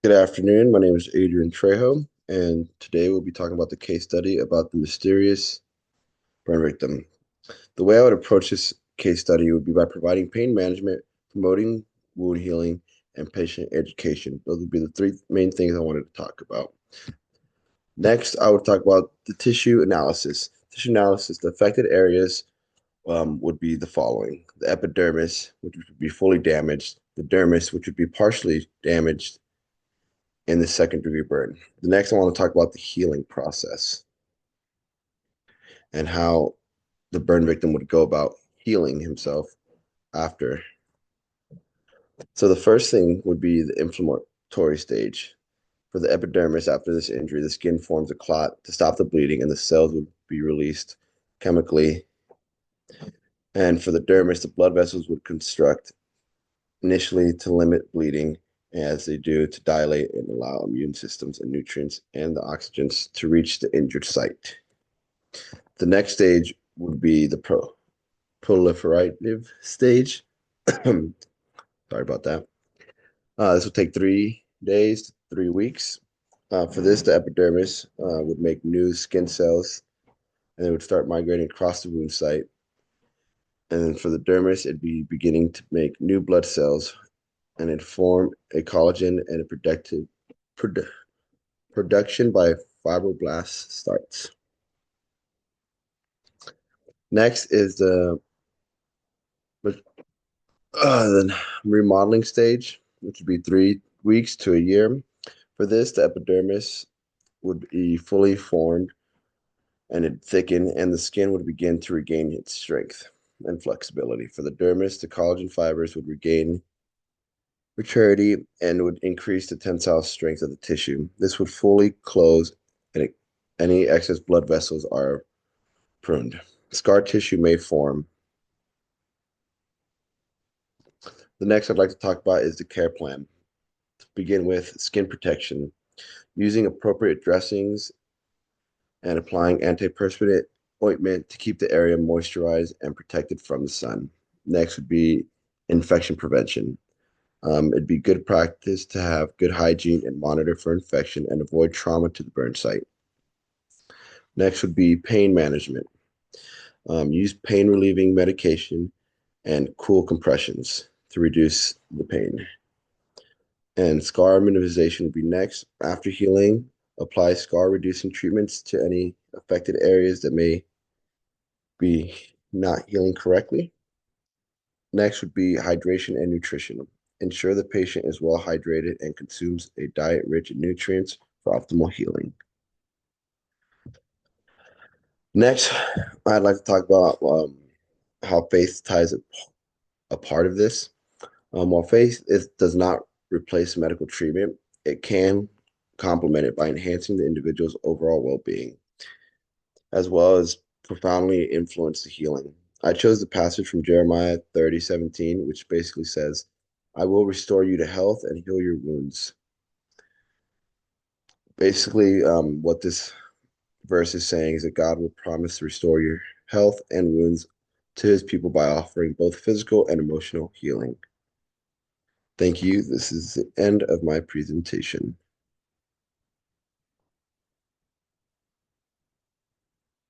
Good afternoon. My name is Adrian Trejo, and today we'll be talking about the case study about the mysterious burn victim. The way I would approach this case study would be by providing pain management, promoting wound healing, and patient education. Those would be the three main things I wanted to talk about. Next, I would talk about the tissue analysis. Tissue analysis, the affected areas would be the following: the epidermis, which would be fully damaged, the dermis, which would be partially damaged, in the second-degree burn. The next, I want to talk about the healing process and how the burn victim would go about healing himself after. So the first thing would be the inflammatory stage. For the epidermis, after this injury, the skin forms a clot to stop the bleeding, and the cells would be released chemically. And for the dermis, the blood vessels would constrict initially to limit bleeding, as they do to dilate and allow immune systems and nutrients and the oxygens to reach the injured site. The next stage would be the proliferative stage. Sorry about that. This will take 3 days to 3 weeks. For this, the epidermis would make new skin cells and they would start migrating across the wound site. And then for the dermis, it'd be beginning to make new blood cells and it'd form a collagen and a production by fibroblasts starts. Next is the remodeling stage, which would be 3 weeks to a year. For this, the epidermis would be fully formed and it'd thicken, and the skin would begin to regain its strength and flexibility. For the dermis, the collagen fibers would regain maturity and would increase the tensile strength of the tissue. This would fully close, and any excess blood vessels are pruned. Scar tissue may form. The next I'd like to talk about is the care plan. To begin with, skin protection, using appropriate dressings and applying antiperspirant ointment to keep the area moisturized and protected from the sun. Next would be infection prevention. It'd be good practice to have good hygiene and monitor for infection and avoid trauma to the burn site. Next would be pain management. Use pain relieving medication and cool compressions to reduce the pain. And scar minimization would be next. After healing, apply scar reducing treatments to any affected areas that may be not healing correctly. Next would be hydration and nutrition. Ensure the patient is well hydrated and consumes a diet rich in nutrients for optimal healing. Next, I'd like to talk about how faith ties a part of this. While faith does not replace medical treatment, it can complement it by enhancing the individual's overall well-being, as well as profoundly influence the healing. I chose the passage from Jeremiah 30:17, which basically says, I will restore you to health and heal your wounds. Basically, what this verse is saying is that God will promise to restore your health and wounds to his people by offering both physical and emotional healing. Thank you. This is the end of my presentation.